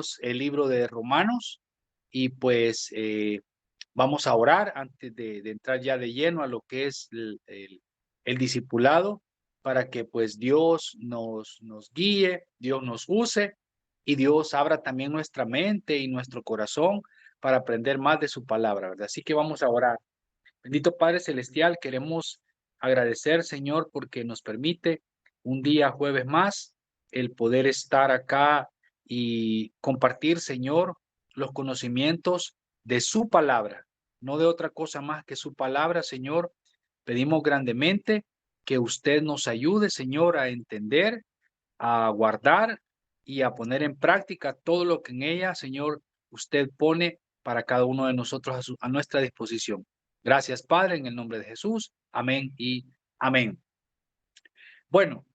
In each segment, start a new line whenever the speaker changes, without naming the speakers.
tenemos el libro de Romanos y pues vamos a orar antes de entrar ya de lleno a lo que es el discipulado para que pues Dios nos guíe, Dios nos use y Dios abra también nuestra mente y nuestro corazón para aprender más de su palabra, ¿verdad? Así que vamos a orar. Bendito Padre Celestial, queremos agradecer, Señor, porque nos permite un día jueves más el poder estar acá y compartir, Señor, los conocimientos de su palabra, no de otra cosa más que su palabra, Señor. Pedimos grandemente que usted nos ayude, Señor, a entender, a guardar y a poner en práctica todo lo que en ella, Señor, usted pone para cada uno de nosotros a nuestra disposición. Gracias, Padre, en el nombre de Jesús. Amén y amén. Bueno,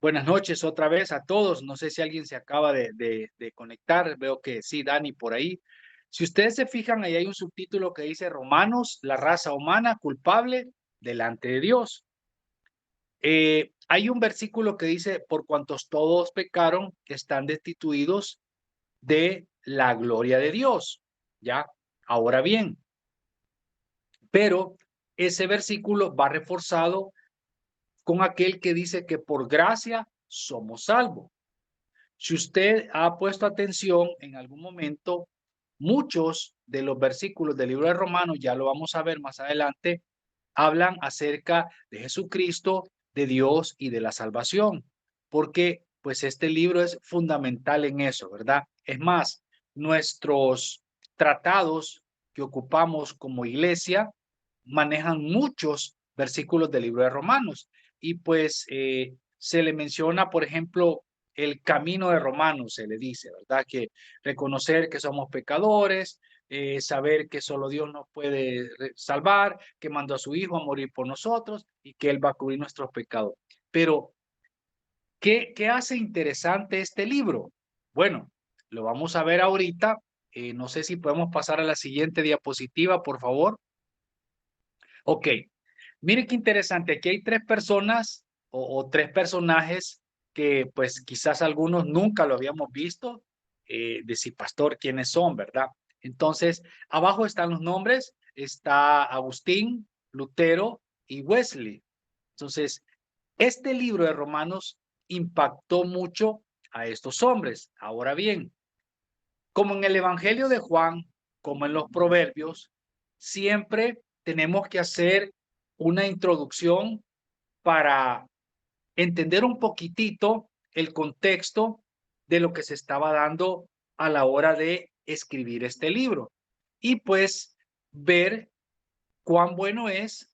buenas noches otra vez a todos. No sé si alguien se acaba de conectar. Veo que sí, Dani, por ahí. Si ustedes se fijan, ahí hay un subtítulo que dice Romanos, la raza humana culpable delante de Dios. Hay un versículo que dice, por cuantos todos pecaron, están destituidos de la gloria de Dios. ¿Ya? Ahora bien, pero ese versículo va reforzado con aquel que dice que por gracia somos salvos. Si usted ha puesto atención en algún momento, muchos de los versículos del libro de Romanos, ya lo vamos a ver más adelante, hablan acerca de Jesucristo, de Dios y de la salvación, porque pues este libro es fundamental en eso, ¿verdad? Es más, nuestros tratados que ocupamos como iglesia manejan muchos versículos del libro de Romanos y pues se le menciona, por ejemplo, el camino de Romanos, se le dice, ¿verdad? Que reconocer que somos pecadores, saber que solo Dios nos puede salvar, que mandó a su Hijo a morir por nosotros y que Él va a cubrir nuestros pecados. Pero, ¿qué hace interesante este libro? Bueno, lo vamos a ver ahorita. No sé si podemos pasar a la siguiente diapositiva, por favor. Ok, mire qué interesante. Aquí hay tres personas o tres personajes que pues quizás algunos nunca lo habíamos visto. Decir, pastor, ¿quiénes son, verdad? Entonces, abajo están los nombres. Está Agustín, Lutero y Wesley. Entonces, este libro de Romanos impactó mucho a estos hombres. Ahora bien, como en el Evangelio de Juan, como en los Proverbios, siempre tenemos que hacer una introducción para entender un poquitito el contexto de lo que se estaba dando a la hora de escribir este libro. Y pues ver cuán bueno es,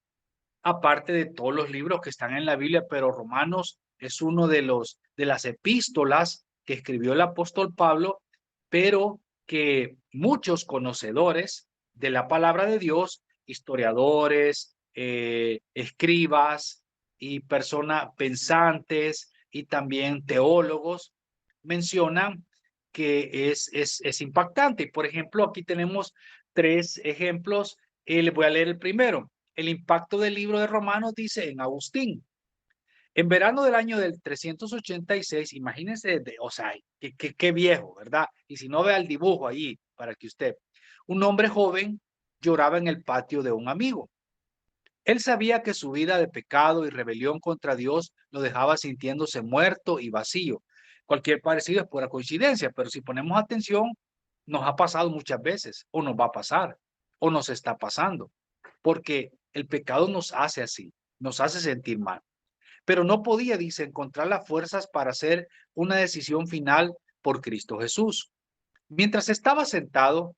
aparte de todos los libros que están en la Biblia, pero Romanos es uno de las epístolas que escribió el apóstol Pablo, pero que muchos conocedores de la palabra de Dios, historiadores, escribas y personas pensantes y también teólogos mencionan que es impactante. Por ejemplo, aquí tenemos tres ejemplos. Les voy a leer el primero. El impacto del libro de Romanos dice en Agustín. En verano del año del 386, imagínense, o sea, qué viejo, ¿verdad? Y si no, vea el dibujo ahí para que usted. Un hombre joven lloraba en el patio de un amigo. Él sabía que su vida de pecado y rebelión contra Dios lo dejaba sintiéndose muerto y vacío. Cualquier parecido es pura coincidencia, pero si ponemos atención, nos ha pasado muchas veces, o nos va a pasar, o nos está pasando, porque el pecado nos hace así, nos hace sentir mal. Pero no podía, dice, encontrar las fuerzas para hacer una decisión final por Cristo Jesús. Mientras estaba sentado,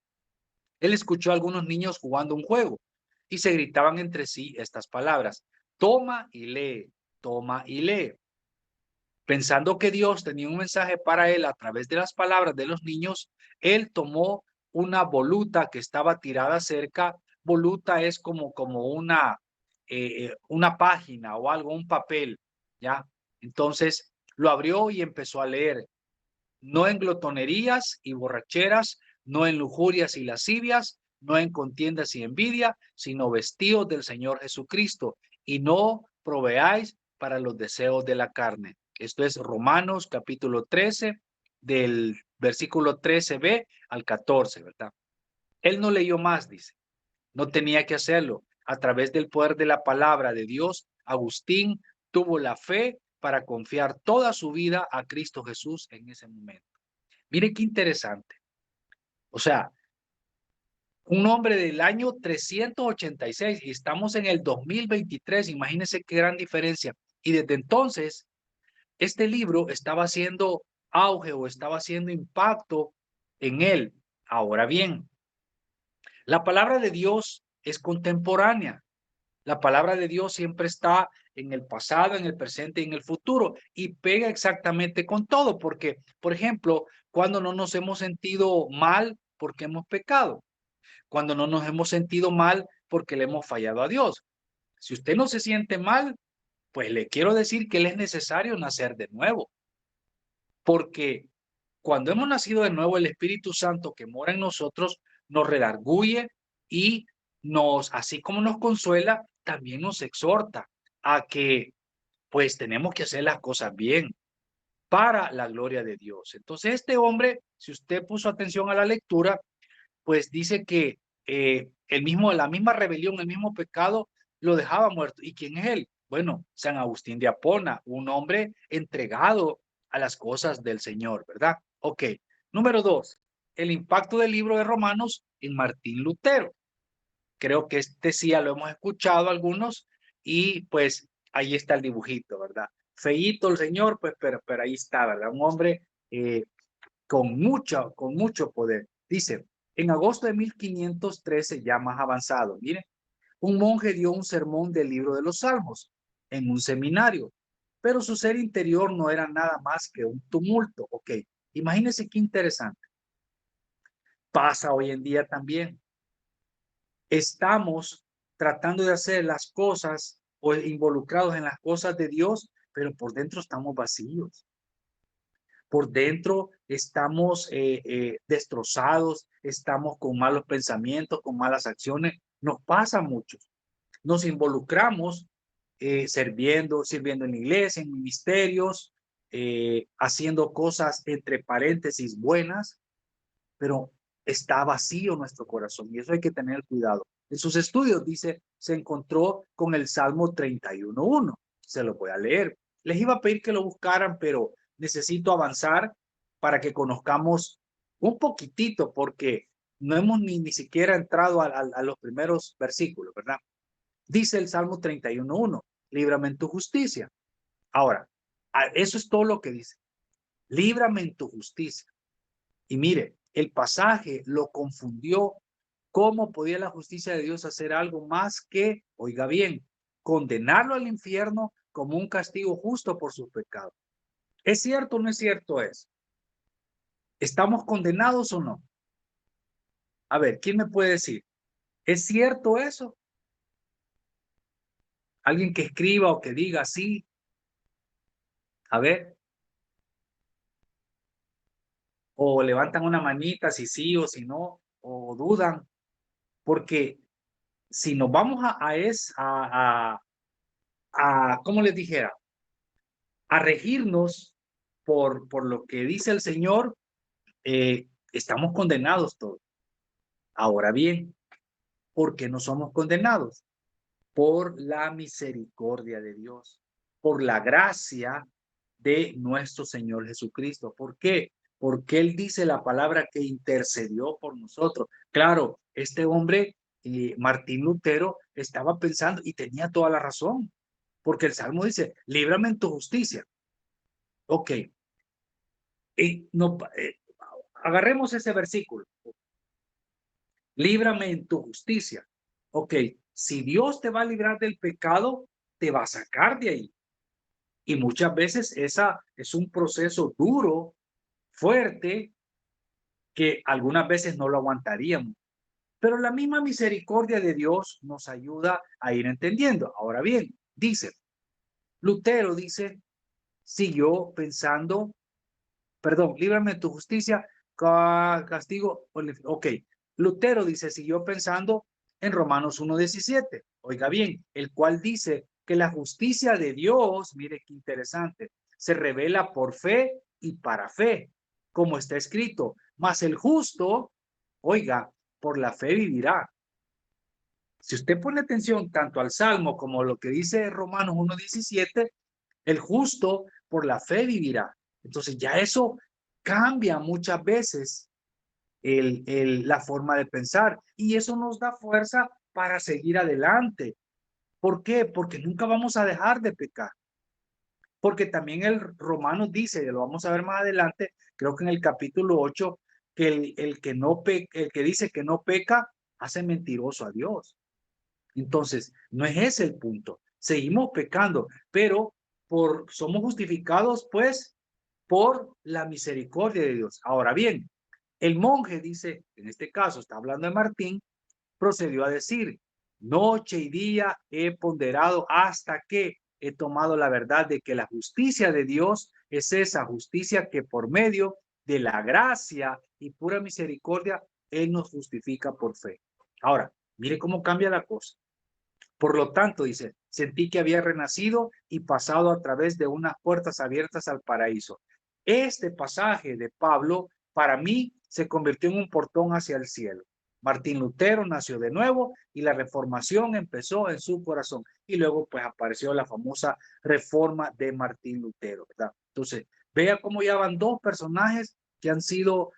él escuchó a algunos niños jugando un juego y se gritaban entre sí estas palabras: toma y lee, toma y lee. Pensando que Dios tenía un mensaje para él a través de las palabras de los niños, él tomó una voluta que estaba tirada cerca. Voluta es como una página o algo, un papel, ¿ya? Entonces lo abrió y empezó a leer: no en glotonerías y borracheras, no en lujurias y lascivias, no en contiendas y envidia, sino vestidos del Señor Jesucristo, y no proveáis para los deseos de la carne. Esto es Romanos capítulo 13, del versículo 13b al 14, ¿verdad? Él no leyó más, dice. No tenía que hacerlo. A través del poder de la palabra de Dios, Agustín tuvo la fe para confiar toda su vida a Cristo Jesús en ese momento. Mire qué interesante. O sea, un hombre del año 386 y estamos en el 2023. Imagínense qué gran diferencia. Y desde entonces, este libro estaba haciendo auge o estaba haciendo impacto en él. Ahora bien, la palabra de Dios es contemporánea. La palabra de Dios siempre está en el pasado, en el presente y en el futuro y pega exactamente con todo, porque, por ejemplo, cuando no nos hemos sentido mal porque hemos pecado, cuando no nos hemos sentido mal porque le hemos fallado a Dios. Si usted no se siente mal, pues le quiero decir que le es necesario nacer de nuevo, porque cuando hemos nacido de nuevo, el Espíritu Santo que mora en nosotros nos redarguye y así como nos consuela, también nos exhorta a que pues tenemos que hacer las cosas bien para la gloria de Dios. Entonces este hombre, si usted puso atención a la lectura, pues dice que la misma rebelión, el mismo pecado lo dejaba muerto. ¿Y quién es él? Bueno, San Agustín de Hipona, un hombre entregado a las cosas del Señor, ¿verdad? Ok. Número 2, el impacto del libro de Romanos en Martín Lutero. Creo que este sí ya lo hemos escuchado algunos y pues ahí está el dibujito, ¿verdad? Feíto el señor, pues pero ahí está, ¿verdad? Un hombre con mucho poder. Dice, en agosto de 1513, ya más avanzado, mire, un monje dio un sermón del libro de los Salmos en un seminario, pero su ser interior no era nada más que un tumulto. Ok, imagínense qué interesante. Pasa hoy en día también. Estamos tratando de hacer las cosas o involucrados en las cosas de Dios, pero por dentro estamos vacíos. Por dentro estamos destrozados, estamos con malos pensamientos, con malas acciones. Nos pasa mucho. Nos involucramos sirviendo en la iglesia, en ministerios, haciendo cosas entre paréntesis buenas, pero está vacío nuestro corazón y eso hay que tener cuidado. En sus estudios dice, se encontró con el Salmo 31:1. Se lo voy a leer. Les iba a pedir que lo buscaran, pero necesito avanzar para que conozcamos un poquitito, porque no hemos ni siquiera entrado a los primeros versículos, ¿verdad? Dice el Salmo 31:1, líbrame en tu justicia. Ahora, eso es todo lo que dice. Líbrame en tu justicia. Y mire, el pasaje lo confundió. ¿Cómo podía la justicia de Dios hacer algo más que, oiga bien, condenarlo al infierno como un castigo justo por sus pecados? ¿Es cierto o no es cierto eso? ¿Estamos condenados o no? A ver, ¿quién me puede decir? ¿Es cierto eso? Alguien que escriba o que diga sí. A ver. O levantan una manita si sí o si no, o dudan. Porque si nos vamos ¿cómo les dijera? A regirnos por lo que dice el Señor, estamos condenados todos. Ahora bien, ¿por qué no somos condenados? Por la misericordia de Dios, por la gracia de nuestro Señor Jesucristo. ¿Por qué? Porque Él dice la palabra que intercedió por nosotros. Claro, este hombre, Martín Lutero, estaba pensando y tenía toda la razón, porque el Salmo dice, líbrame en tu justicia. Ok, no, agarremos ese versículo. Líbrame en tu justicia. Ok, si Dios te va a librar del pecado, te va a sacar de ahí. Y muchas veces esa es un proceso duro, fuerte, que algunas veces no lo aguantaríamos. Pero la misma misericordia de Dios nos ayuda a ir entendiendo. Ahora bien, dice, Lutero dice, siguió pensando, perdón, líbrame de tu justicia, castigo, ok. Lutero dice, siguió pensando en Romanos 1:17. Oiga bien, el cual dice que la justicia de Dios, mire qué interesante, se revela por fe y para fe. como está escrito, mas el justo, oiga, por la fe vivirá. Si usted pone atención tanto al Salmo como lo que dice Romanos 1:17, el justo por la fe vivirá. Entonces ya eso cambia muchas veces la forma de pensar y eso nos da fuerza para seguir adelante. ¿Por qué? Porque nunca vamos a dejar de pecar. Porque también el Romanos dice, lo vamos a ver más adelante, creo que en el capítulo 8, que el que no peca, el que dice que no peca, hace mentiroso a Dios. Entonces, no es ese el punto. Seguimos pecando, pero somos justificados, pues, por la misericordia de Dios. Ahora bien, el monje dice, en este caso está hablando de Martín, procedió a decir, noche y día he ponderado hasta que he tomado la verdad de que la justicia de Dios es esa justicia que por medio de la gracia y pura misericordia, Él nos justifica por fe. Ahora, mire cómo cambia la cosa. Por lo tanto, dice, sentí que había renacido y pasado a través de unas puertas abiertas al paraíso. Este pasaje de Pablo, para mí, se convirtió en un portón hacia el cielo. Martín Lutero nació de nuevo y la reformación empezó en su corazón. Y luego, pues, apareció la famosa reforma de Martín Lutero, ¿verdad? Entonces, vea cómo ya van dos personajes que han sido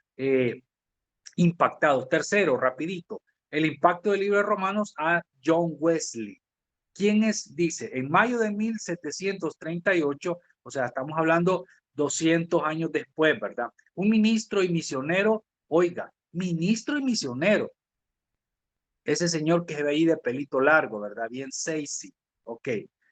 impactados. Tercero, rapidito, el impacto del libro de Romanos a John Wesley. ¿Quién es? Dice, en mayo de 1738, o sea, estamos hablando 200 años después, ¿verdad? Un ministro y misionero, oiga, ministro y misionero, ese señor que se ve ahí de pelito largo, ¿verdad? Bien sexy, ok.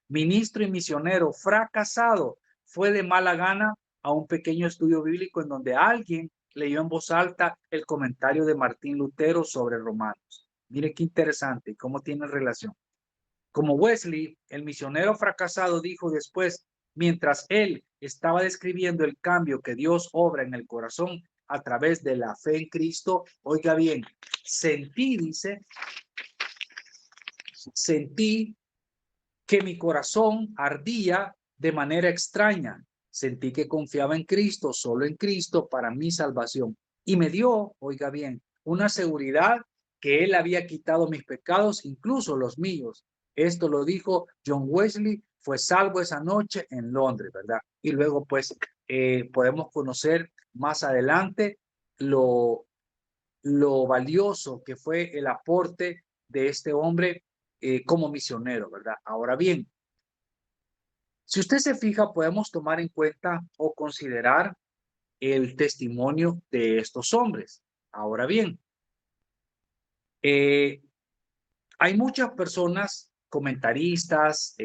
Ministro y misionero fracasado, fue de mala gana a un pequeño estudio bíblico en donde alguien leyó en voz alta el comentario de Martín Lutero sobre Romanos. Mire qué interesante y cómo tiene relación. Como Wesley, el misionero fracasado, dijo después, mientras él estaba describiendo el cambio que Dios obra en el corazón a través de la fe en Cristo, oiga bien, sentí que mi corazón ardía de manera extraña. Sentí que confiaba en Cristo, solo en Cristo para mi salvación. Y me dio, oiga bien, una seguridad que Él había quitado mis pecados, incluso los míos. Esto lo dijo John Wesley, fue salvo esa noche en Londres, ¿verdad? Y luego, pues, podemos conocer más adelante lo valioso que fue el aporte de este hombre como misionero, ¿verdad? Ahora bien, si usted se fija, podemos tomar en cuenta o considerar el testimonio de estos hombres. Ahora bien, eh, hay muchas personas, comentaristas,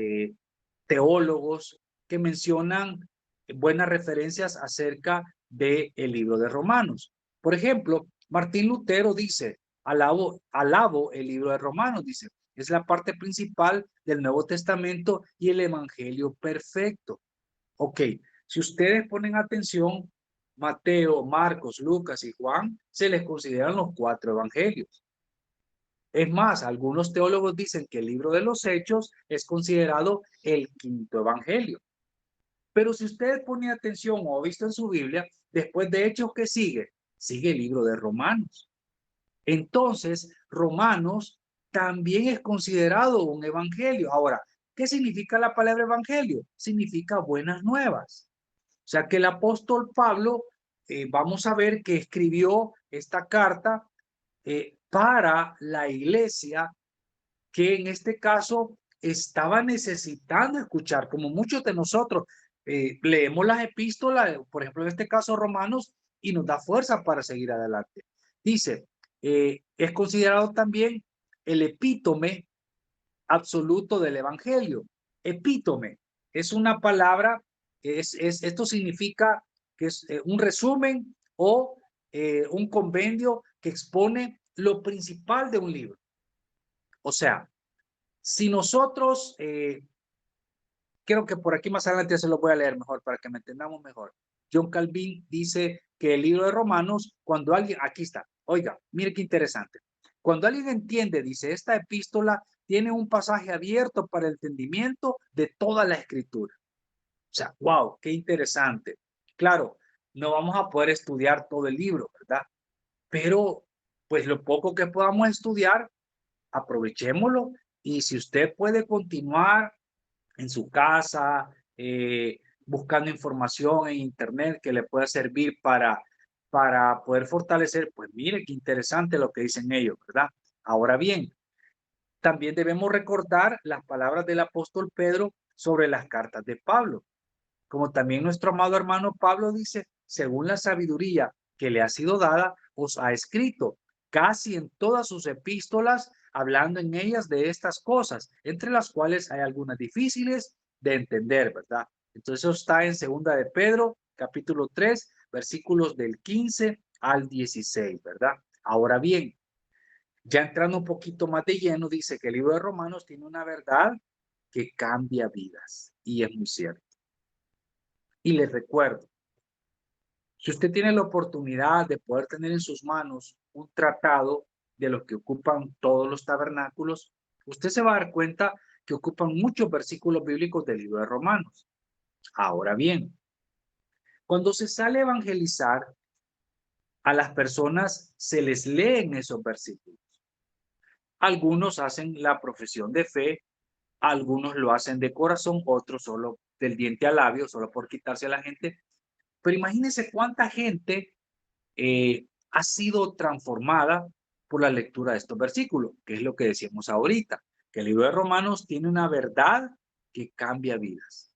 teólogos, que mencionan buenas referencias acerca del libro de Romanos. Por ejemplo, Martín Lutero dice, alabo el libro de Romanos, dice, es la parte principal del Nuevo Testamento y el Evangelio perfecto. Ok, si ustedes ponen atención, Mateo, Marcos, Lucas y Juan se les consideran los 4 evangelios. Es más, algunos teólogos dicen que el libro de los Hechos es considerado el 5.º evangelio. Pero si ustedes ponen atención o ha visto en su Biblia, después de Hechos, ¿qué sigue? Sigue el libro de Romanos. Entonces, Romanos también es considerado un evangelio. Ahora, ¿qué significa la palabra evangelio? Significa buenas nuevas. O sea que el apóstol Pablo, vamos a ver que escribió esta carta para la iglesia que en este caso estaba necesitando escuchar, como muchos de nosotros leemos las epístolas, por ejemplo en este caso Romanos, y nos da fuerza para seguir adelante. Dice, es considerado también el epítome absoluto del evangelio. Epítome es una palabra, esto significa que es un resumen o un convenio que expone lo principal de un libro. O sea, si nosotros, creo que por aquí más adelante ya se lo voy a leer mejor para que me entendamos mejor. John Calvin dice que el libro de Romanos, cuando alguien, aquí está, oiga, mire qué interesante. Cuando alguien entiende, dice, esta epístola tiene un pasaje abierto para el entendimiento de toda la escritura. O sea, wow, qué interesante. Claro, no vamos a poder estudiar todo el libro, ¿verdad? Pero pues lo poco que podamos estudiar, aprovechémoslo. Y si usted puede continuar en su casa, buscando información en internet que le pueda servir para poder fortalecer, pues mire qué interesante lo que dicen ellos, ¿verdad? Ahora bien, también debemos recordar las palabras del apóstol Pedro sobre las cartas de Pablo. Como también nuestro amado hermano Pablo dice, según la sabiduría que le ha sido dada, os ha escrito casi en todas sus epístolas, hablando en ellas de estas cosas, entre las cuales hay algunas difíciles de entender, ¿verdad? Entonces eso está en segunda de Pedro, capítulo 3, versículos del 15 al 16, ¿verdad? Ahora bien, ya entrando un poquito más de lleno, dice que el libro de Romanos tiene una verdad que cambia vidas, y es muy cierto. Y les recuerdo, si usted tiene la oportunidad de poder tener en sus manos un tratado de lo que ocupan todos los tabernáculos, usted se va a dar cuenta que ocupan muchos versículos bíblicos del libro de Romanos. Ahora bien, cuando se sale a evangelizar, a las personas se les leen esos versículos. Algunos hacen la profesión de fe, algunos lo hacen de corazón, otros solo del diente al labio, solo por quitarse a la gente. Pero imagínense cuánta gente ha sido transformada por la lectura de estos versículos, que es lo que decíamos ahorita, que el libro de Romanos tiene una verdad que cambia vidas.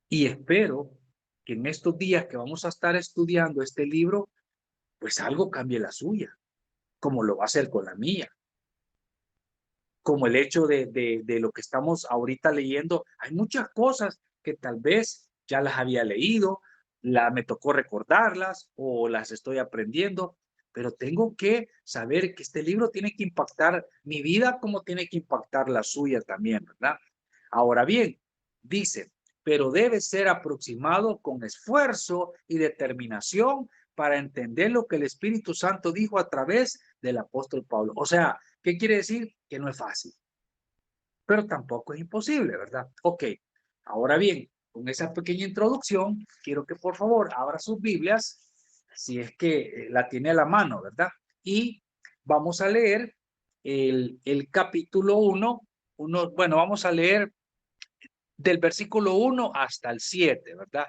Y espero que en estos días que vamos a estar estudiando este libro, pues algo cambie la suya, como lo va a hacer con la mía. Como el hecho de lo que estamos ahorita leyendo, hay muchas cosas que tal vez ya las había leído, me tocó recordarlas o las estoy aprendiendo, pero tengo que saber que este libro tiene que impactar mi vida como tiene que impactar la suya también, ¿verdad? Ahora bien, dice, pero debe ser aproximado con esfuerzo y determinación para entender lo que el Espíritu Santo dijo a través del apóstol Pablo. O sea, ¿qué quiere decir? Que no es fácil, pero tampoco es imposible, ¿verdad? Ok, ahora bien, con esa pequeña introducción, quiero que por favor abra sus Biblias, si es que la tiene a la mano, ¿verdad? Y vamos a leer el capítulo 1, bueno, vamos a leer del versículo 1 hasta el 7, ¿verdad?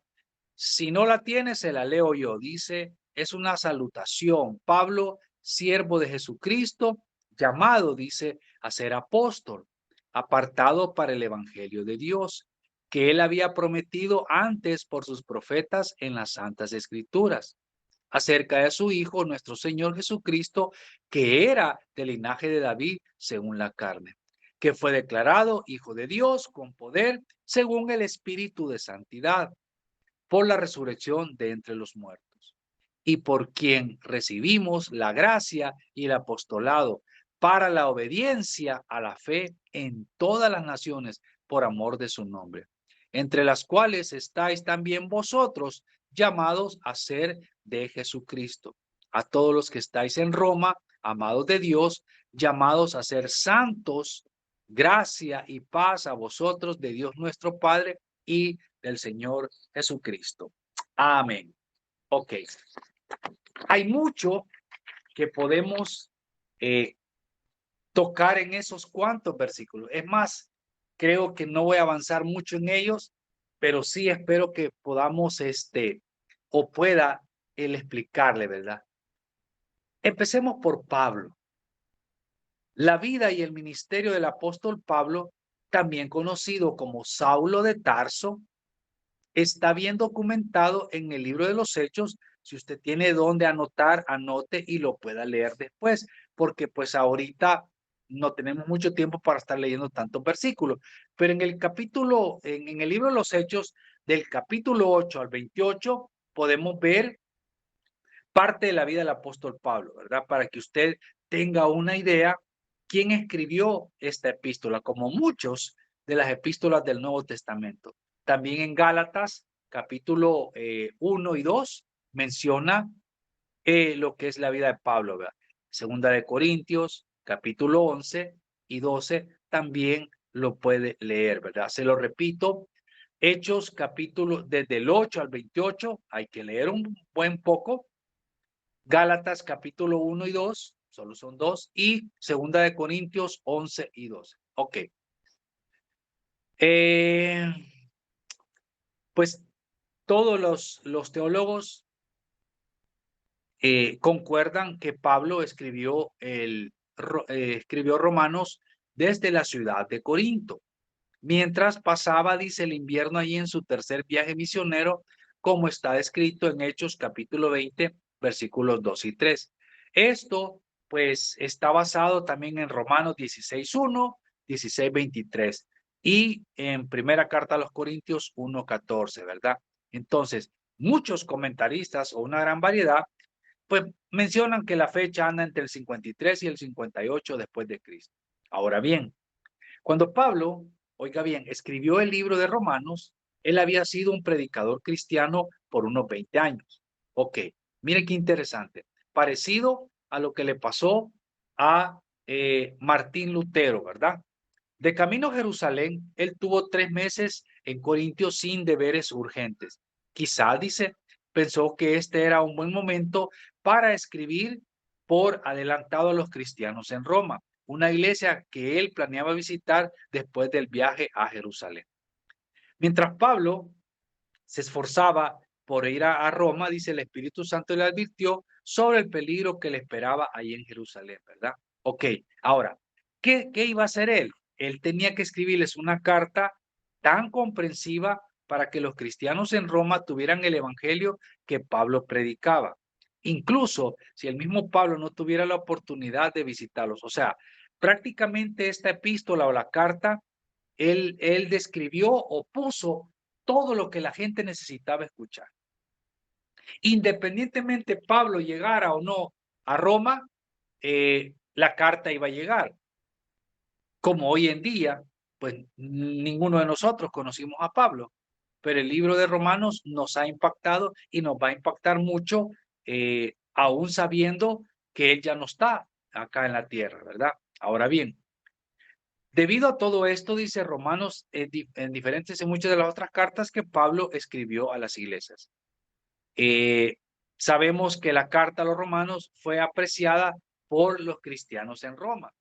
Si no la tiene, se la leo yo. Dice, es una salutación. Pablo, siervo de Jesucristo, llamado, dice, a ser apóstol, apartado para el evangelio de Dios, que él había prometido antes por sus profetas en las santas escrituras, acerca de su Hijo, nuestro Señor Jesucristo, que era del linaje de David según la carne, que fue declarado Hijo de Dios con poder según el Espíritu de santidad por la resurrección de entre los muertos, y por quien recibimos la gracia y el apostolado para la obediencia a la fe en todas las naciones por amor de su nombre, entre las cuales estáis también vosotros llamados a ser de Jesucristo. A todos los que estáis en Roma, amados de Dios, llamados a ser santos, gracia y paz a vosotros de Dios nuestro Padre y del Señor Jesucristo. Amén. Ok. Hay mucho que podemos tocar en esos cuantos versículos. Es más, creo que no voy a avanzar mucho en ellos, pero sí espero que podamos, o pueda él explicarle, ¿verdad? Empecemos por Pablo. La vida y el ministerio del apóstol Pablo, también conocido como Saulo de Tarso, está bien documentado en el libro de los Hechos. Si usted tiene donde anotar, anote y lo pueda leer después, porque pues ahorita no tenemos mucho tiempo para estar leyendo tantos versículos. Pero en el capítulo, en el libro de los Hechos, del capítulo 8 al 28, podemos ver parte de la vida del apóstol Pablo, ¿verdad? Para que usted tenga una idea quién escribió esta epístola, como muchos de las epístolas del Nuevo Testamento. También en Gálatas, capítulo 1 y 2, menciona lo que es la vida de Pablo, ¿verdad? Segunda de Corintios, capítulo 11 y 12, también lo puede leer, ¿verdad? Se lo repito, Hechos capítulo desde el 8 al 28, hay que leer un buen poco. Gálatas capítulo 1 y 2, solo son dos, y segunda de Corintios 11 y 12. Ok. Pues todos los teólogos concuerdan que Pablo escribió Romanos desde la ciudad de Corinto, mientras pasaba, dice, el invierno allí en su tercer viaje misionero, como está escrito en Hechos capítulo 20, versículos 2 y 3. Esto, pues, está basado también en Romanos 16:1, 16:23 y en primera carta a los Corintios 1:14, ¿verdad? Entonces, muchos comentaristas o una gran variedad pues mencionan que la fecha anda entre el 53 y el 58 después de Cristo. Ahora bien, cuando Pablo, oiga bien, escribió el libro de Romanos, él había sido un predicador cristiano por unos 20 años. Ok, mire qué interesante. Parecido a lo que le pasó a Martín Lutero, ¿verdad? De camino a Jerusalén, él tuvo 3 meses en Corintios sin deberes urgentes. Quizá, dice, pensó que este era un buen momento para escribir por adelantado a los cristianos en Roma, una iglesia que él planeaba visitar después del viaje a Jerusalén. Mientras Pablo se esforzaba por ir a Roma, dice, el Espíritu Santo le advirtió sobre el peligro que le esperaba ahí en Jerusalén, ¿verdad? Ok, ahora, ¿qué iba a hacer él? Él tenía que escribirles una carta tan comprensiva para que los cristianos en Roma tuvieran el evangelio que Pablo predicaba. Incluso si el mismo Pablo no tuviera la oportunidad de visitarlos. O sea, prácticamente esta epístola o la carta, él describió o puso todo lo que la gente necesitaba escuchar. Independientemente Pablo llegara o no a Roma, la carta iba a llegar. Como hoy en día, pues ninguno de nosotros conocimos a Pablo, pero el libro de Romanos nos ha impactado y nos va a impactar mucho, aún sabiendo que él ya no está acá en la tierra, ¿verdad? Ahora bien, debido a todo esto, dice Romanos, en diferentes en muchas de las otras cartas que Pablo escribió a las iglesias. Sabemos que la carta a los romanos fue apreciada por los cristianos en Roma.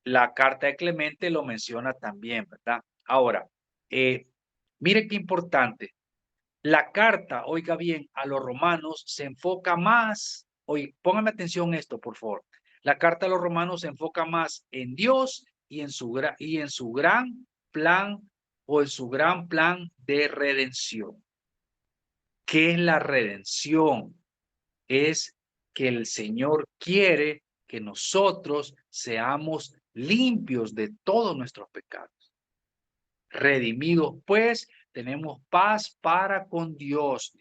La carta de Clemente lo menciona también, ¿verdad? Ahora, mire qué importante. La carta, oiga bien, a los romanos se enfoca más, oye, póngame atención a esto, por favor. La carta a los romanos se enfoca más en Dios y en su gran plan o en su gran plan de redención. ¿Qué es la redención? Es que el Señor quiere que nosotros seamos limpios de todos nuestros pecados. Redimidos, pues, tenemos paz para con Dios.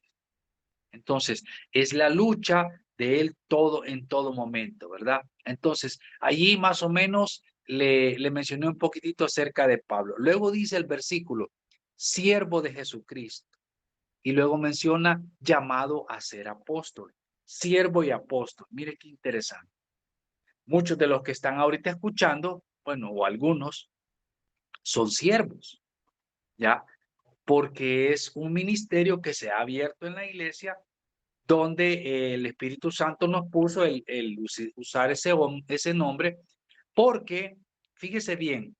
Entonces, es la lucha de Él todo en todo momento, ¿verdad? Entonces, allí más o menos le mencioné un poquitito acerca de Pablo. Luego dice el versículo, siervo de Jesucristo. Y luego menciona llamado a ser apóstol, siervo y apóstol. Mire qué interesante. Muchos de los que están ahorita escuchando, bueno, o algunos, son siervos, ¿ya? Porque es un ministerio que se ha abierto en la iglesia donde el Espíritu Santo nos puso el usar ese nombre, porque, fíjese bien,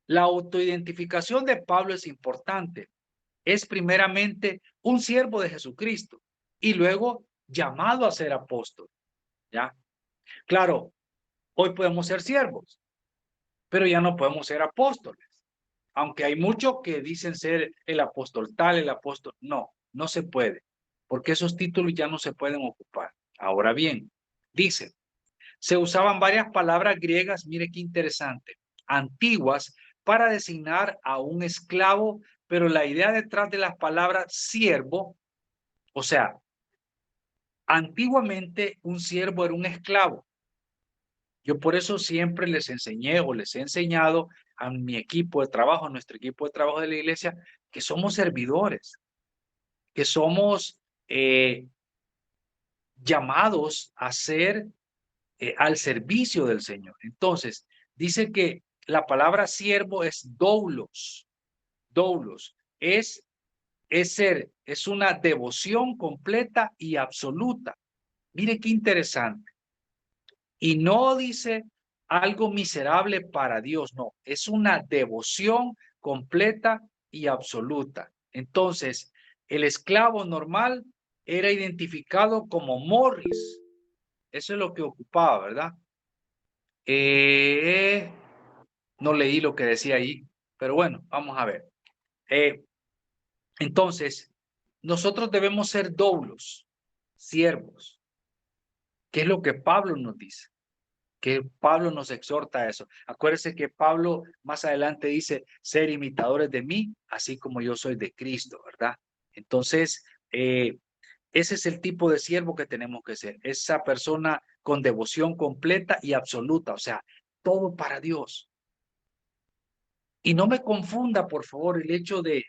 la autoidentificación de Pablo es importante. Es primeramente un siervo de Jesucristo y luego llamado a ser apóstol, ¿ya? Claro, hoy podemos ser siervos, pero ya no podemos ser apóstoles. Aunque hay muchos que dicen ser el apóstol tal, el apóstol, no, no se puede, porque esos títulos ya no se pueden ocupar. Ahora bien, dice, se usaban varias palabras griegas, mire qué interesante, antiguas para designar a un esclavo, pero la idea detrás de las palabras siervo, o sea, antiguamente un siervo era un esclavo. Yo por eso siempre les enseñé o les he enseñado a mi equipo de trabajo, a nuestro equipo de trabajo de la iglesia, que somos servidores, que somos llamados a ser al servicio del Señor. Entonces, dice que la palabra siervo es doulos, doulos. es es una devoción completa y absoluta. Mire qué interesante. Y no dice algo miserable para Dios, no, es una devoción completa y absoluta. Entonces, el esclavo normal era identificado como Morris. Eso es lo que ocupaba, ¿verdad? Eh, no leí lo que decía ahí, pero bueno, vamos a ver. Entonces, nosotros debemos ser doulos, siervos. ¿Qué es lo que Pablo nos dice? Que Pablo nos exhorta a eso. Acuérdense que Pablo más adelante dice, ser imitadores de mí, así como yo soy de Cristo, ¿verdad? Entonces, ese es el tipo de siervo que tenemos que ser. Esa persona con devoción completa y absoluta, o sea, todo para Dios. Y no me confunda, por favor, el hecho de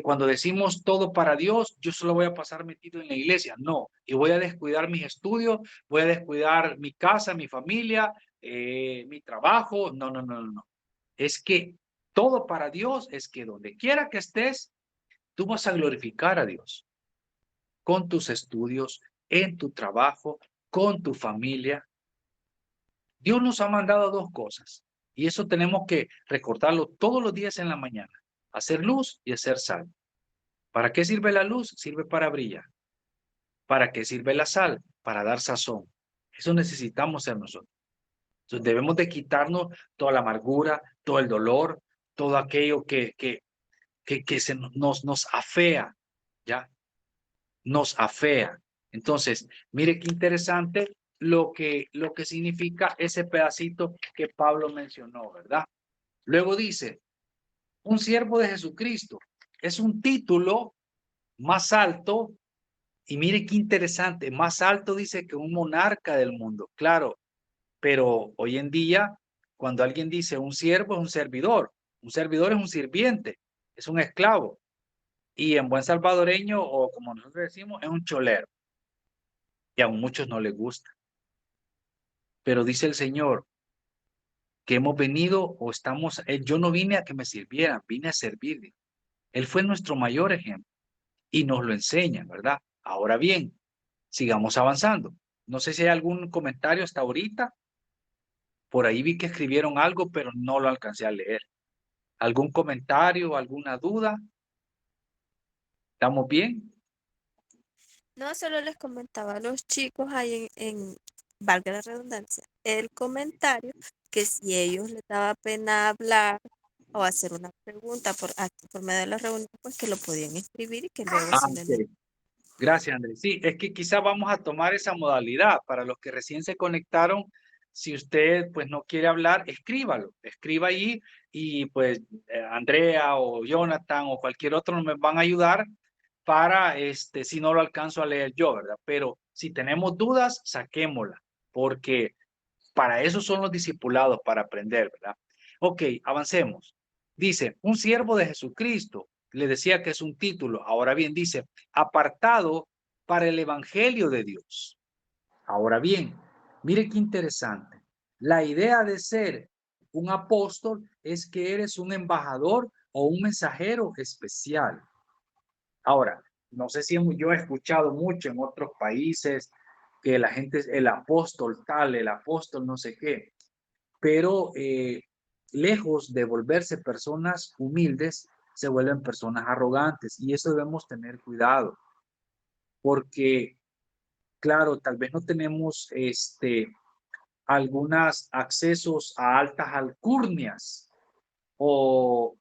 cuando decimos todo para Dios, yo solo voy a pasar metido en la iglesia. No, y voy a descuidar mis estudios, voy a descuidar mi casa, mi familia, mi trabajo. No, no, no, no, no. Es que todo para Dios es que donde quiera que estés, tú vas a glorificar a Dios con tus estudios, en tu trabajo, con tu familia. Dios nos ha mandado dos cosas y eso tenemos que recordarlo todos los días en la mañana: hacer luz y hacer sal. ¿Para qué sirve la luz? Sirve para brillar. ¿Para qué sirve la sal? Para dar sazón. Eso necesitamos ser nosotros. Entonces debemos de quitarnos toda la amargura, todo el dolor, todo aquello que nos afea, ¿ya? Nos afea. Entonces, mire qué interesante lo que significa ese pedacito que Pablo mencionó, ¿verdad? Luego dice, un siervo de Jesucristo es un título más alto. Y mire qué interesante, más alto dice que un monarca del mundo, claro, pero hoy en día, cuando alguien dice un siervo es un servidor es un sirviente, es un esclavo, y en buen salvadoreño, o como nosotros decimos, es un cholero, y a muchos no les gusta. Pero dice el Señor que hemos venido o estamos, yo no vine a que me sirvieran, vine a servirle. Él fue nuestro mayor ejemplo y nos lo enseña, ¿verdad? Ahora bien, sigamos avanzando. No sé si hay algún comentario hasta ahorita. Por ahí vi que escribieron algo, pero no lo alcancé a leer. ¿Algún comentario, alguna duda? ¿Estamos bien?
No, solo les comentaba a los chicos ahí valga la redundancia, el comentario, que si ellos les daba pena hablar o hacer una pregunta por medio de la reunión, pues que lo podían escribir y que luego
Ah,
si no les...
ok. Gracias, Andrés. Sí, es que quizá vamos a tomar esa modalidad. Para los que recién se conectaron, si usted pues no quiere hablar, escríbalo. Escriba ahí y pues Andrea o Jonathan o cualquier otro me van a ayudar para, si no lo alcanzo a leer yo, ¿verdad? Pero si tenemos dudas, saquémosla, porque para eso son los discipulados, para aprender, ¿verdad? Ok, avancemos. Dice, un siervo de Jesucristo, le decía que es un título. Ahora bien, dice, apartado para el evangelio de Dios. Ahora bien, mire qué interesante. La idea de ser un apóstol es que eres un embajador o un mensajero especial. Ahora, no sé si yo he escuchado mucho en otros países que la gente es el apóstol tal, el apóstol no sé qué, pero lejos de volverse personas humildes, se vuelven personas arrogantes y eso debemos tener cuidado, porque claro, tal vez no tenemos algunos accesos a altas alcurnias o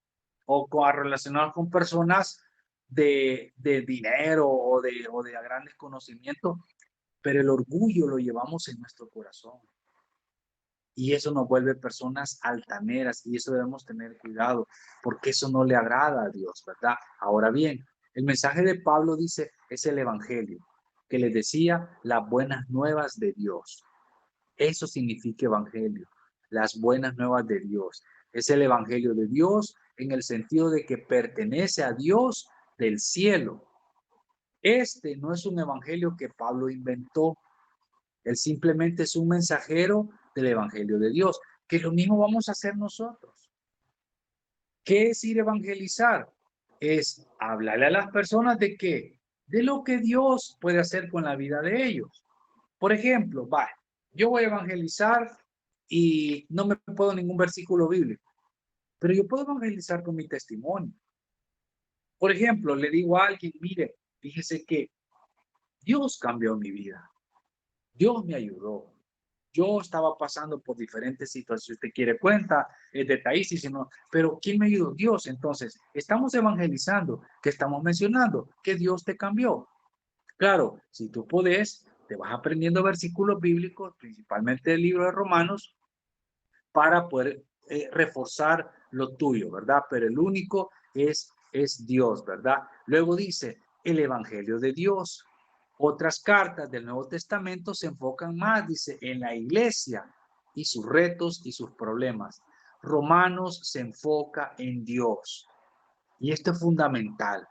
relacionados con personas de dinero o de grandes conocimientos, pero el orgullo lo llevamos en nuestro corazón. Y eso nos vuelve personas altaneras y eso debemos tener cuidado porque eso no le agrada a Dios, ¿verdad? Ahora bien, el mensaje de Pablo dice, es el evangelio, que les decía las buenas nuevas de Dios. Eso significa evangelio, las buenas nuevas de Dios. Es el evangelio de Dios en el sentido de que pertenece a Dios del cielo. Este no es un evangelio que Pablo inventó, él simplemente es un mensajero del evangelio de Dios, que lo mismo vamos a hacer nosotros. ¿Qué es ir a evangelizar? Es hablarle a las personas de qué, de lo que Dios puede hacer con la vida de ellos. Por ejemplo, yo voy a evangelizar y no me puedo ningún versículo bíblico, pero yo puedo evangelizar con mi testimonio. Por ejemplo, le digo a alguien, mire, fíjese que Dios cambió mi vida, Dios me ayudó. Yo estaba pasando por diferentes situaciones, si usted quiere cuenta, es detallísimo, pero ¿quién me ayudó? Dios. Entonces, estamos evangelizando, que estamos mencionando, que Dios te cambió. Claro, si tú puedes, te vas aprendiendo versículos bíblicos, principalmente del libro de Romanos, para poder reforzar lo tuyo, ¿verdad? Pero el único es Dios, ¿verdad? Luego dice, el Evangelio de Dios. Otras cartas del Nuevo Testamento se enfocan más, dice, en la iglesia y sus retos y sus problemas. Romanos se enfoca en Dios. Y esto es fundamental,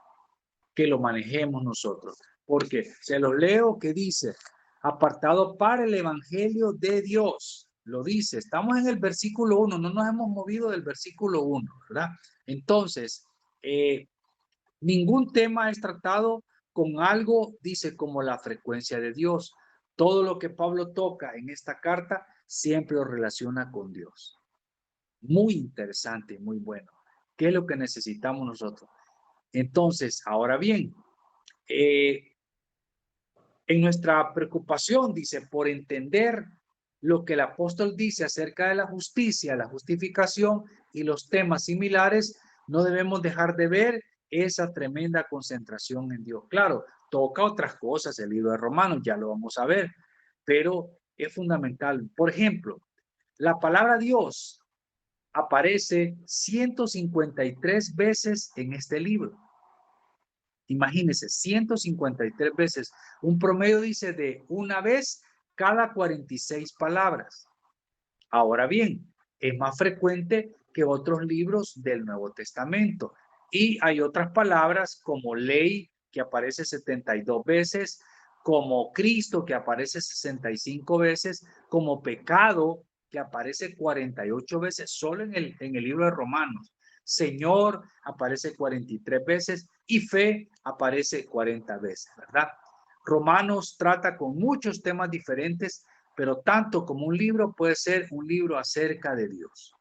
que lo manejemos nosotros. Porque se los leo que dice, apartado para el Evangelio de Dios. Lo dice, estamos en el versículo 1, no nos hemos movido del versículo 1, ¿verdad? Entonces, ningún tema es tratado con algo, dice, como la frecuencia de Dios. Todo lo que Pablo toca en esta carta siempre lo relaciona con Dios. Muy interesante, muy bueno. ¿Qué es lo que necesitamos nosotros? Entonces, ahora bien, en nuestra preocupación, dice, por entender lo que el apóstol dice acerca de la justicia, la justificación y los temas similares, no debemos dejar de ver esa tremenda concentración en Dios. Claro, toca otras cosas el libro de Romanos, ya lo vamos a ver, pero es fundamental. Por ejemplo, la palabra Dios aparece 153 veces en este libro. Imagínense, 153 veces. Un promedio dice de una vez cada 46 palabras. Ahora bien, es más frecuente que otros libros del Nuevo Testamento. Y hay otras palabras como ley, que aparece 72 veces, como Cristo, que aparece 65 veces, como pecado, que aparece 48 veces, solo en el libro de Romanos. Señor aparece 43 veces y fe aparece 40 veces, ¿verdad? Romanos trata con muchos temas diferentes, pero tanto como un libro puede ser un libro acerca de Dios.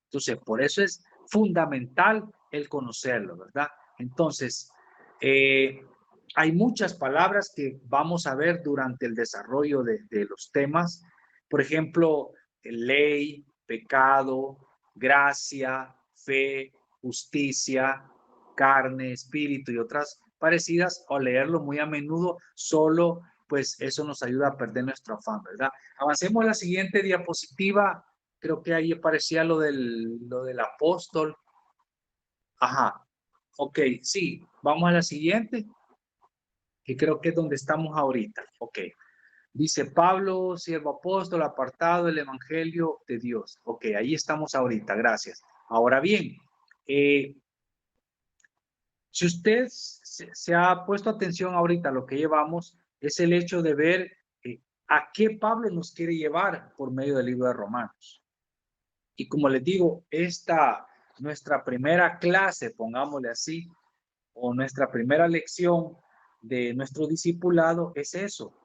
Entonces, por eso es fundamental el conocerlo, ¿verdad? Entonces, hay muchas palabras que vamos a ver durante el desarrollo de los temas. Por ejemplo, ley, pecado, gracia, fe, justicia, carne, espíritu y otras parecidas, o leerlo muy a menudo, solo pues eso nos ayuda a perder nuestro afán, ¿verdad? Avancemos a la siguiente diapositiva. Creo que ahí aparecía lo del apóstol. Ajá. Ok, sí. Vamos a la siguiente, que creo que es donde estamos ahorita. Ok. Dice Pablo, siervo apóstol, apartado del Evangelio de Dios. Ok, ahí estamos ahorita. Gracias. Ahora bien, si usted se ha puesto atención ahorita a lo que llevamos, es el hecho de ver a qué Pablo nos quiere llevar por medio del libro de Romanos. Y como les digo, nuestra primera clase, pongámosle así, o nuestra primera lección de nuestro discipulado es eso,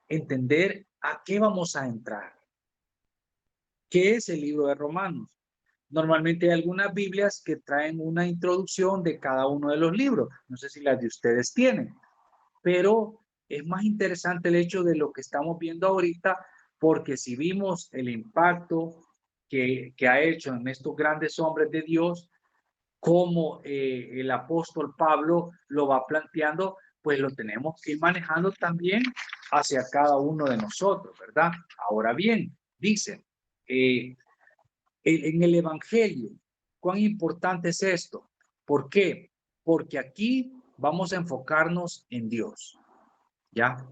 entender a qué vamos a entrar. ¿Qué es el libro de Romanos? Normalmente hay algunas Biblias que traen una introducción de cada uno de los libros. No sé si las de ustedes tienen, pero es más interesante el hecho de lo que estamos viendo ahorita, porque si vimos el impacto que ha hecho en estos grandes hombres de Dios, como el apóstol Pablo lo va planteando, pues lo tenemos que ir manejando también hacia cada uno de nosotros, ¿verdad? Ahora bien, dice, en el Evangelio, ¿cuán importante es esto? ¿Por qué? Porque aquí vamos a enfocarnos en Dios, ¿ya?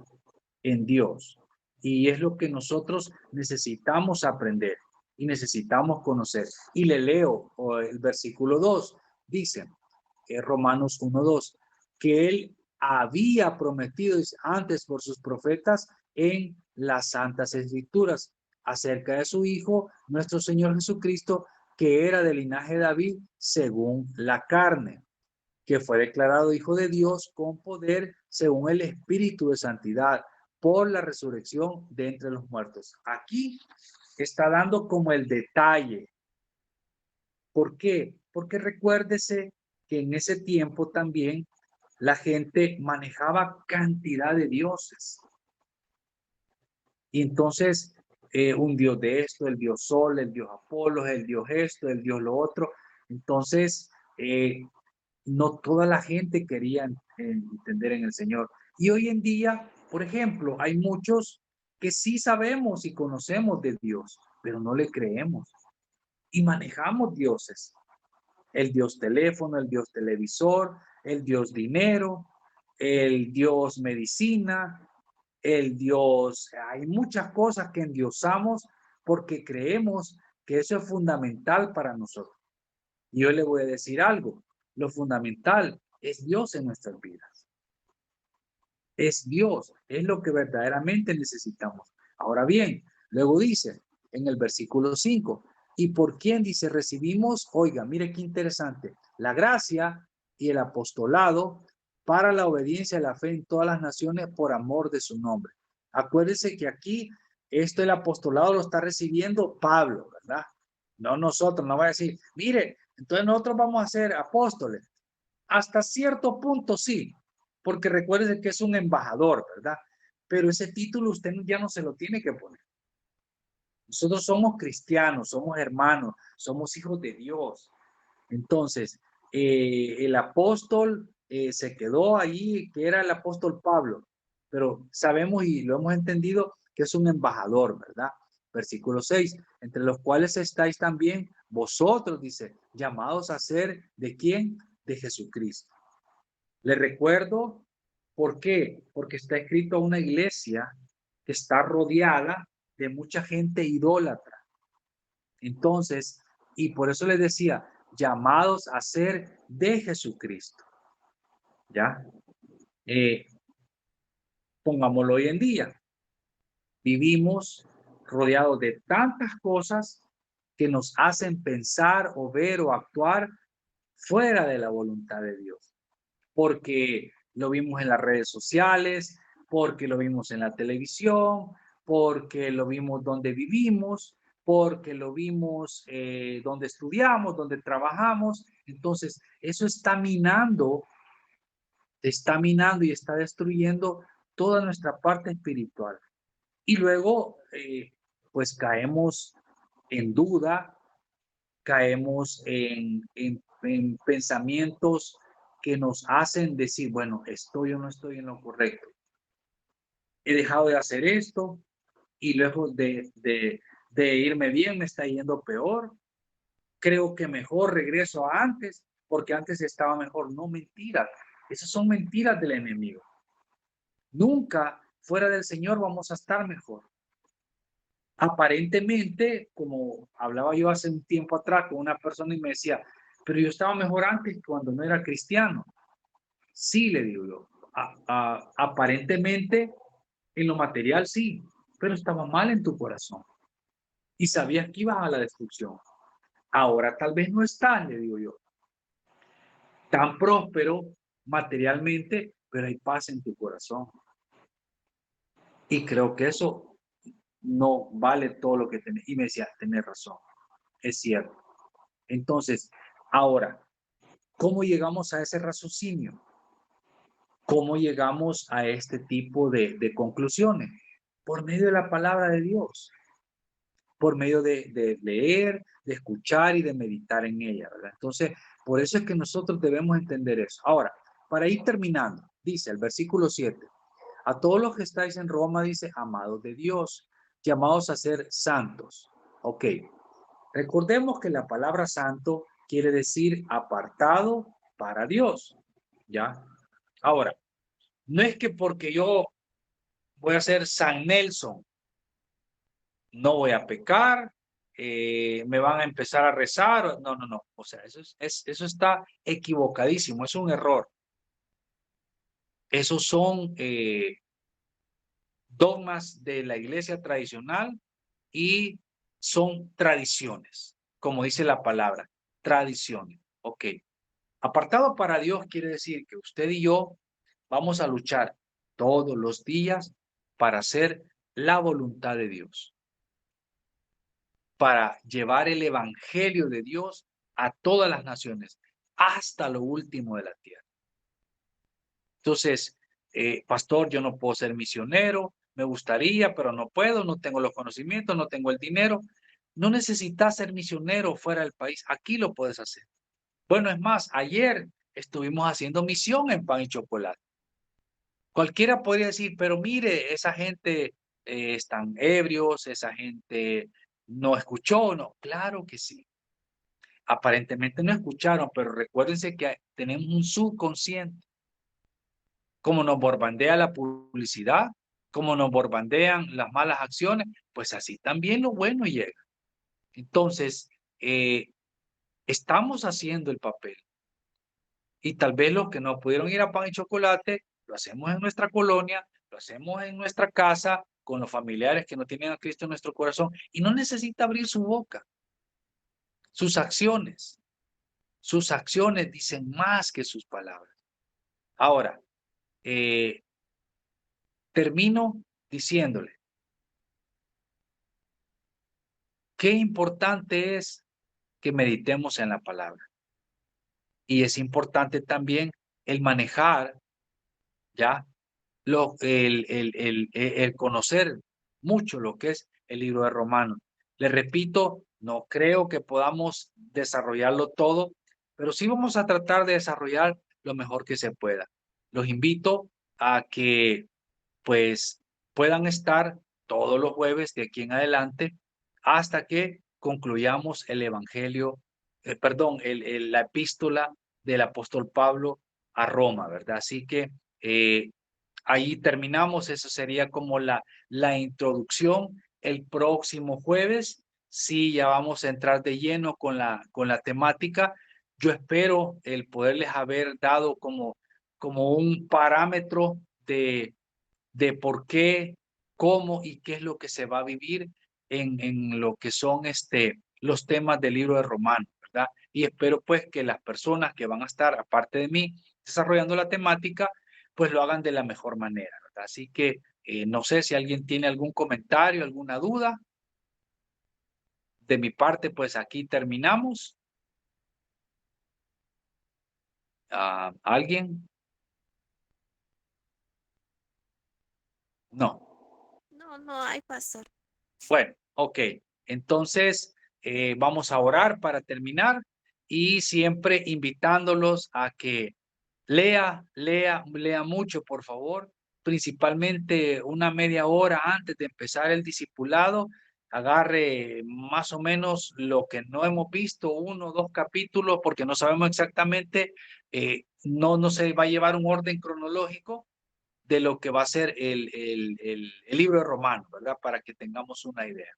En Dios. Y es lo que nosotros necesitamos aprender y necesitamos conocer. Y le leo el versículo 2, dice, Romanos 1:2, que él había prometido antes por sus profetas en las santas escrituras acerca de su Hijo, nuestro Señor Jesucristo, que era del linaje de David según la carne, que fue declarado Hijo de Dios con poder según el Espíritu de Santidad por la resurrección de entre los muertos. Aquí está dando como el detalle. ¿Por qué? Porque recuérdese que en ese tiempo también la gente manejaba cantidad de dioses. Y entonces, un dios de esto, el dios Sol, el dios Apolo, el dios esto, el dios lo otro. Entonces, no toda la gente quería entender en el Señor. Y hoy en día, por ejemplo, hay muchos que sí sabemos y conocemos de Dios, pero no le creemos. Y manejamos dioses. El dios teléfono, el dios televisor, el dios dinero, el dios medicina, el dios. Hay muchas cosas que endiosamos porque creemos que eso es fundamental para nosotros. Y yo le voy a decir algo, lo fundamental es Dios en nuestras vidas. Es Dios, es lo que verdaderamente necesitamos. Ahora bien, luego dice en el versículo 5, ¿y por quién dice recibimos? Oiga, mire qué interesante, la gracia y el apostolado para la obediencia y la fe en todas las naciones por amor de su nombre. Acuérdese que aquí esto el apostolado lo está recibiendo Pablo, ¿verdad? No nosotros, no va a decir, mire, entonces nosotros vamos a ser apóstoles. Hasta cierto punto sí, porque recuerde que es un embajador, ¿verdad? Pero ese título usted ya no se lo tiene que poner. Nosotros somos cristianos, somos hermanos, somos hijos de Dios. Entonces, el apóstol se quedó ahí, que era el apóstol Pablo, pero sabemos y lo hemos entendido que es un embajador, ¿verdad? Versículo 6, entre los cuales estáis también vosotros, dice, llamados a ser ¿de quién? De Jesucristo. Le recuerdo, ¿por qué? Porque está escrito a una iglesia que está rodeada de mucha gente idólatra. Entonces, y por eso les decía, llamados a ser de Jesucristo. ¿Ya? Pongámoslo hoy en día. Vivimos rodeados de tantas cosas que nos hacen pensar o ver o actuar fuera de la voluntad de Dios. Porque lo vimos en las redes sociales, porque lo vimos en la televisión, porque lo vimos donde vivimos, porque lo vimos donde estudiamos, donde trabajamos. Entonces, eso está minando y está destruyendo toda nuestra parte espiritual. Y luego, pues caemos en duda, caemos en pensamientos que nos hacen decir, bueno, estoy o no estoy en lo correcto. He dejado de hacer esto y luego de irme bien me está yendo peor. Creo que mejor regreso a antes porque antes estaba mejor. No, mentiras. Esas son mentiras del enemigo. Nunca fuera del Señor vamos a estar mejor. Aparentemente, como hablaba yo hace un tiempo atrás con una persona y me decía, pero yo estaba mejor antes cuando no era cristiano. Sí, le digo yo, aparentemente en lo material sí, pero estaba mal en tu corazón y sabías que ibas a la destrucción. Ahora tal vez no estás, le digo yo, tan próspero materialmente, pero hay paz en tu corazón. Y creo que eso no vale todo lo que tenés. Y me decía, tenés razón, es cierto. Entonces, ahora, ¿cómo llegamos a ese raciocinio? ¿Cómo llegamos a este tipo de conclusiones? Por medio de la palabra de Dios, por medio de leer, de escuchar y de meditar en ella, ¿verdad? Entonces, por eso es que nosotros debemos entender eso. Ahora, para ir terminando, dice el versículo 7, a todos los que estáis en Roma, dice, amados de Dios, llamados a ser santos. Ok, recordemos que la palabra santo quiere decir apartado para Dios, ¿ya? Ahora, no es que porque yo voy a ser San Nelson, no voy a pecar, me van a empezar a rezar. No, no, no. O sea, eso está equivocadísimo, es un error. Esos son dogmas de la iglesia tradicional y son tradiciones, como dice la palabra, tradiciones. Ok. Apartado para Dios quiere decir que usted y yo vamos a luchar todos los días para hacer la voluntad de Dios, para llevar el evangelio de Dios a todas las naciones, hasta lo último de la tierra. Entonces, pastor, yo no puedo ser misionero, me gustaría, pero no puedo, no tengo los conocimientos, no tengo el dinero. No necesitas ser misionero fuera del país, aquí lo puedes hacer. Bueno, es más, ayer estuvimos haciendo misión en Pan y Chocolate. Cualquiera podría decir, pero mire, esa gente están ebrios, esa gente no escuchó, no, claro que sí. Aparentemente no escucharon, pero recuérdense que tenemos un subconsciente. Como nos bombardea la publicidad, como nos bombardean las malas acciones, pues así también lo bueno llega. Entonces, estamos haciendo el papel. Y tal vez los que no pudieron ir a Pan y Chocolate, lo hacemos en nuestra colonia, lo hacemos en nuestra casa, con los familiares que no tienen a Cristo en nuestro corazón, y no necesita abrir su boca. Sus acciones dicen más que sus palabras. Ahora, termino diciéndole, qué importante es que meditemos en la palabra. Y es importante también el manejar, ¿ya? El conocer mucho lo que es el libro de Romanos. Le repito, no creo que podamos desarrollarlo todo, pero sí vamos a tratar de desarrollar lo mejor que se pueda. Los invito a que pues puedan estar todos los jueves de aquí en adelante hasta que concluyamos el evangelio, perdón, la epístola del apóstol Pablo a Roma, ¿verdad? Así que ahí terminamos, eso sería como la introducción. El próximo jueves, sí, ya vamos a entrar de lleno con la temática. Yo espero el poderles haber dado como un parámetro de por qué, cómo y qué es lo que se va a vivir en lo que son los temas del libro de Romanos, ¿verdad? Y espero pues que las personas que van a estar, aparte de mí, desarrollando la temática, pues lo hagan de la mejor manera, ¿verdad? Así que no sé si alguien tiene algún comentario, alguna duda. De mi parte, pues aquí terminamos. ¿Alguien? No.
No, no hay pastor.
Bueno, ok. Entonces, vamos a orar para terminar y siempre invitándolos a que lea mucho, por favor, principalmente una media hora antes de empezar el discipulado. Agarre más o menos lo que no hemos visto, 1 o 2 capítulos, porque no sabemos exactamente, no se va a llevar un orden cronológico de lo que va a ser el libro de Romanos, ¿verdad? Para que tengamos una idea.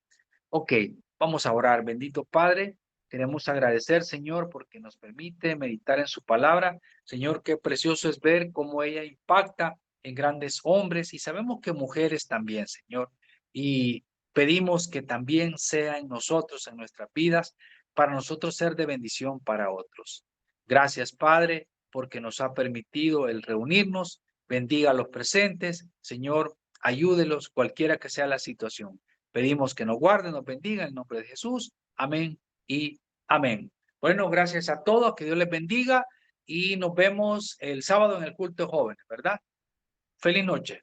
Ok, vamos a orar. Bendito Padre, queremos agradecer, Señor, porque nos permite meditar en su palabra. Señor, qué precioso es ver cómo ella impacta en grandes hombres y sabemos que mujeres también, Señor. Y pedimos que también sea en nosotros, en nuestras vidas, para nosotros ser de bendición para otros. Gracias, Padre, porque nos ha permitido el reunirnos. Bendiga a los presentes, Señor, ayúdelos cualquiera que sea la situación. Pedimos que nos guarde, nos bendiga en nombre de Jesús. Amén y amén. Bueno, gracias a todos, que Dios les bendiga y nos vemos el sábado en el culto de jóvenes, ¿verdad? Feliz noche.